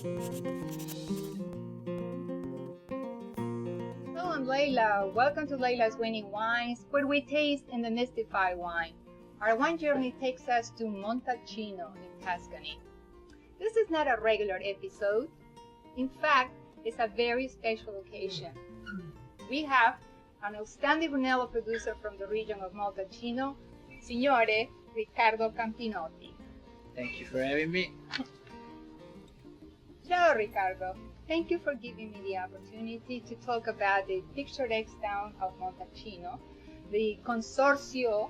Hello, I'm Layla. Welcome to Layla's Winning Wines, where we taste and demystify wine. Our wine journey takes us to Montalcino in Tuscany. This is not a regular episode. In fact, it's a very special occasion. We have an outstanding Brunello producer from the region of Montalcino, Signore Riccardo Campinotti. Thank you for having me. Ciao Riccardo, thank you for giving me the opportunity to talk about the picturesque town of Montalcino, the Consorzio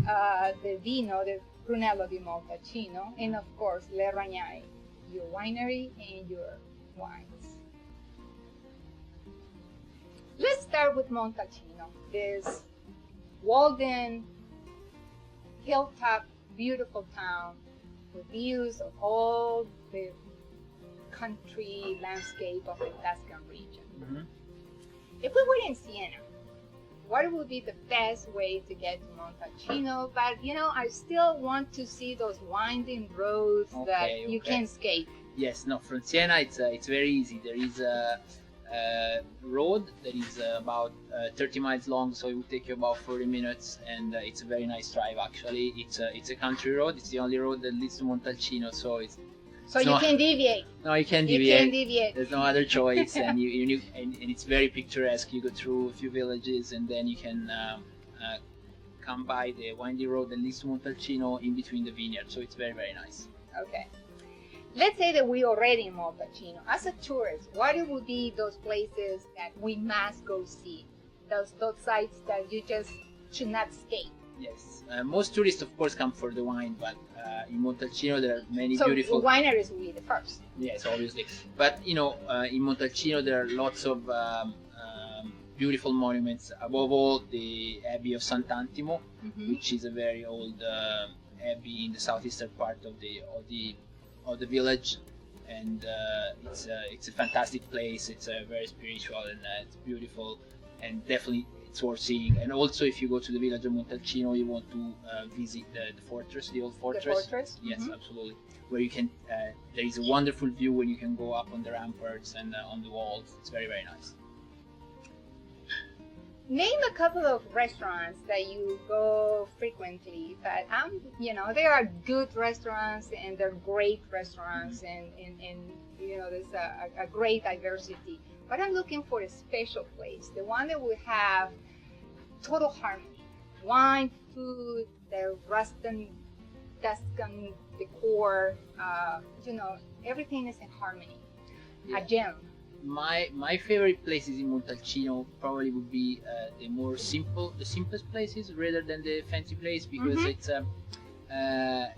del Vino, the Brunello di Montalcino, and of course Le Ragnaie, your winery and your wines. Let's start with Montalcino, this walled-in, hilltop, beautiful town with views of all the country landscape of the Tuscan region. Mm-hmm. If we were in Siena, what would be the best way to get to Montalcino? But you know, I still want to see those winding roads that you can escape. Yes, no, from Siena it's very easy. There is a road that is about 30 miles long, so it will take you about 40 minutes, and it's a very nice drive actually. It's a country road. It's the only road that leads to Montalcino, so you can deviate. No, you can't deviate. You can deviate. There's no other choice, and and it's very picturesque. You go through a few villages, and then you can come by the windy road that leads to Montalcino in between the vineyards. So it's very, very nice. Okay. Let's say that we're already in Montalcino. As a tourist, what would be those places that we must go see? Those sites that you just should not escape. Yes, most tourists of course come for the wine, but in Montalcino there are many so beautiful wineries will be the first. Yes, obviously, but you know, in Montalcino there are lots of beautiful monuments. Above all, the Abbey of Sant'Antimo, which is a very old abbey in the southeastern part of the village, and it's a fantastic place. It's very spiritual, and it's beautiful, and definitely it's worth seeing. And also, if you go to the village of Montalcino, you want to visit the fortress, the old fortress. The fortress? Yes, absolutely. Where you can, there is a wonderful view when you can go up on the ramparts and on the walls. It's very, very nice. Name a couple of restaurants that you go frequently, but you know, there are good restaurants and they're great restaurants, and you know, there's a great diversity. But I'm looking for a special place, the one that will have total harmony. Wine, food, the Rustan, Tuscan decor, you know, everything is in harmony. Yeah. A gem. My favorite places in Montalcino probably would be the simplest places rather than the fancy place, because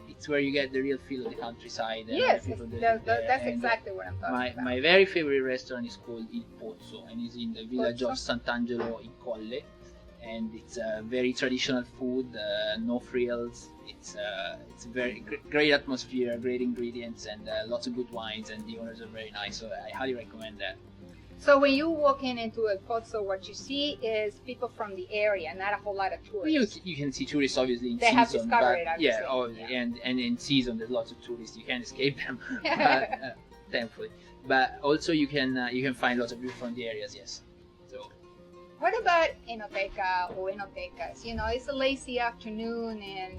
it's where you get the real feel of the countryside. And yes, that's exactly what I'm talking about. My very favorite restaurant is called Il Pozzo, and is in the village of Sant'Angelo in Colle, and it's very traditional food, no frills. It's a very great atmosphere, great ingredients, and lots of good wines, and the owners are very nice, so I highly recommend that. So when you walk into El Pozzo, what you see is people from the area, not a whole lot of tourists. You can see tourists obviously in they season. They have discovered it, obviously. Yeah, obviously. Yeah. And in season there's lots of tourists. You can't escape them, but, thankfully. But also you can find lots of people from the areas. Yes. So. What about enoteca or enotecas? You know, it's a lazy afternoon and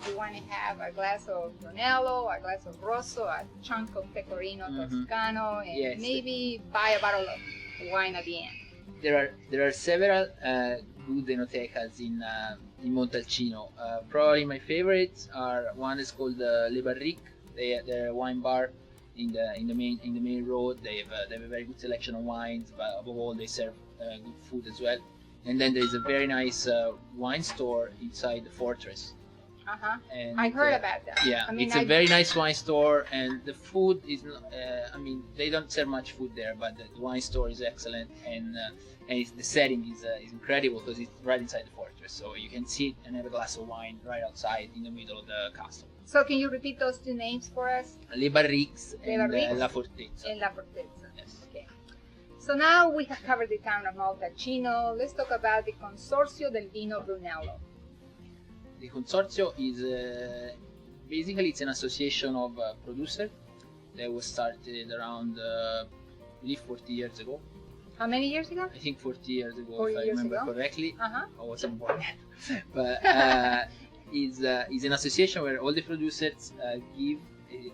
you want to have a glass of Brunello, a glass of Rosso, a chunk of Pecorino Toscano, and maybe buy a bottle of wine at the end. There are several good enotecas in Montalcino. Probably my favorites are one is called Le Barrique. They're a wine bar in the main road. They have a very good selection of wines, but above all they serve good food as well. And then there is a very nice wine store inside the fortress. And I heard about that. Yeah, I mean, it's a very nice wine store, and the food is. I mean, they don't sell much food there, but the wine store is excellent, and the setting is incredible because it's right inside the fortress, so you can sit and have a glass of wine right outside in the middle of the castle. So can you repeat those two names for us? Le Barriques and La Fortezza. And La Fortezza. Yes. Okay. So now we have covered the town of Montalcino. Let's talk about the Consorzio del Vino Brunello. The Consorzio is basically it's an association of producers that was started around, I believe, 40 years ago. How many years ago? I think 40 years ago, 40 if I years remember ago? correctly. Uh-huh. I wasn't born yet. But is an association where all the producers give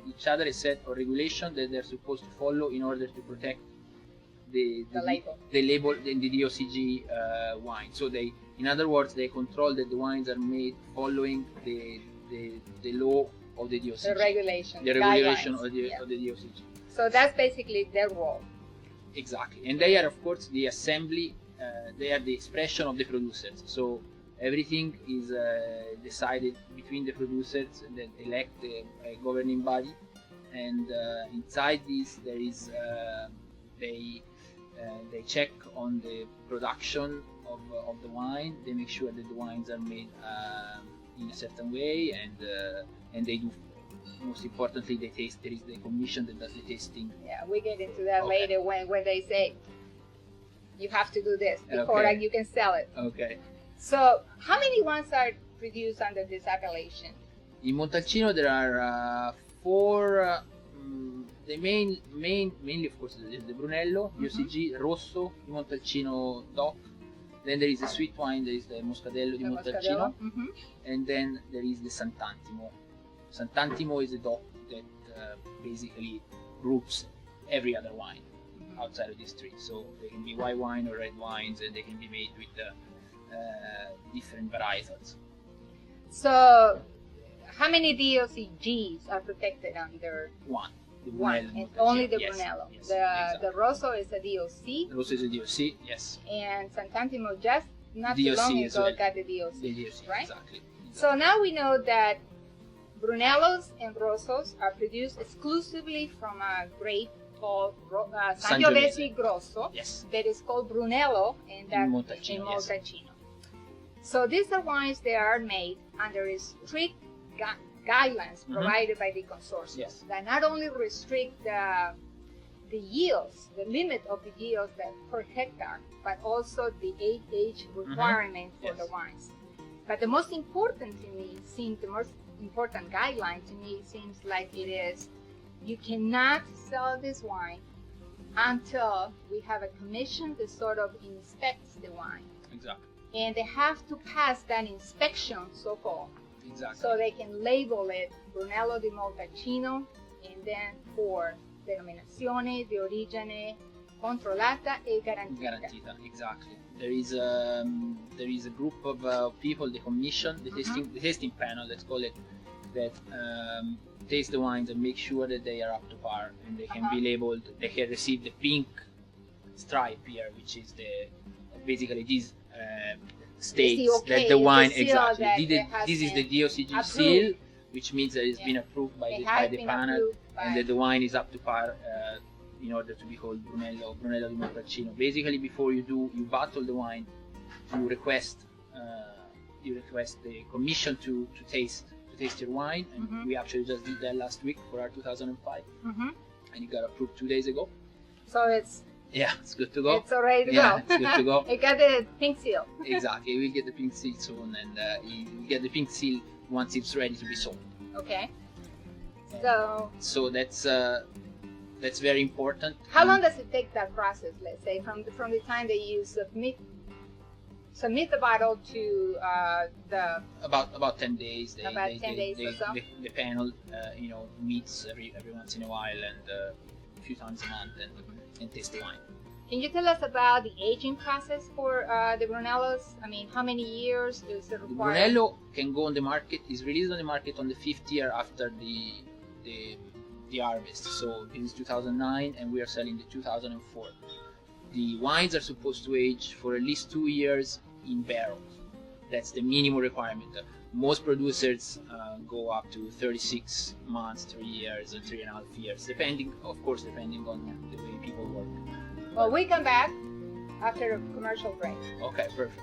each other a set of regulation that they're supposed to follow in order to protect the label. the label and the DOCG wine. So they, in other words, they control that the wines are made following the law of the DOCG. The regulation. The regulation guidelines. of the DOCG. So that's basically their role. Exactly, and they are, of course, the assembly. They are the expression of the producers. So everything is decided between the producers that elect a governing body, and inside this there is they check on the production of the wine. They make sure that the wines are made in a certain way, and they do. Most importantly, they taste. There is the commission that does the tasting. Yeah, we get into that Okay. later when they say you have to do this before Okay. you can sell it. Okay. So how many wines are produced under this appellation? In Montalcino there are four. The mainly, of course, is the Brunello, DOCG, Rosso, di Montalcino DOC. Then there is the sweet wine. There is the Moscadello di The Montalcino, Mhm. and then there is the Sant'Antimo. Sant'Antimo is a DOC that basically groups every other wine outside of these three. So they can be white wine or red wines, and they can be made with different varietals. So how many DOCGs are protected under One. The one? Brunello, And only the yes, Brunello. yes, the exactly. Rosso is a DOC, The Rosso is a DOC, yes. and Sant'Antimo just not too DOC long as ago well. got the DOC, The DOC, right? exactly. So now we know that Brunellos and Rossos are produced exclusively from a grape called Sangiovese Grosso, Yes. that is called Brunello in Montalcino, yes. Montalcino. So these are wines that are made under strict guidelines provided by the consortium Yes. that not only restrict the yields, the limit of the yields that per hectare, but also the age requirement for Yes. the wines. But the most important to me, seems the most important guideline to me seems like it is, you cannot sell this wine until we have a commission that sort of inspects the wine. Exactly. And they have to pass that inspection, so-called, Exactly. so they can label it Brunello di Montalcino, and then for denominazione di origine controllata e garantita. Garantita, exactly. There is a group of people, the commission, the tasting panel, let's call it, that taste the wines and make sure that they are up to par and they can be labeled. They can receive the pink stripe here, which is basically these states okay, that the wine the seal exactly. that This is the DOCG approved. seal, which means that it's been approved by the panel, and that the wine is up to par in order to be called Brunello di Montalcino. Basically, before you bottle the wine, you request the commission to taste your wine, and we actually just did that last week for our 2005, and it got approved 2 days ago. So it's good to go. It's already to Yeah, go. it's good to go. It got the pink seal. Exactly, we'll get the pink seal soon, and you get the pink seal once it's ready to be sold. Okay. So that's very important. How long does it take that process? Let's say from the time that you submit the bottle to about 10 days. About 10 days or so? The panel, meets every once in a while and a few times a month and taste the wine. Can you tell us about the aging process for the Brunellos? I mean, how many years does it The require? Brunello can go on the market. Is released on the market on the 5th year after the harvest. So this is 2009, and we are selling the 2004. The wines are supposed to age for at least 2 years in barrels. That's the minimum requirement. Most producers go up to 36 months, 3 years, and 3.5 years, depending on the way people work. Well, we come back after a commercial break. Okay, perfect.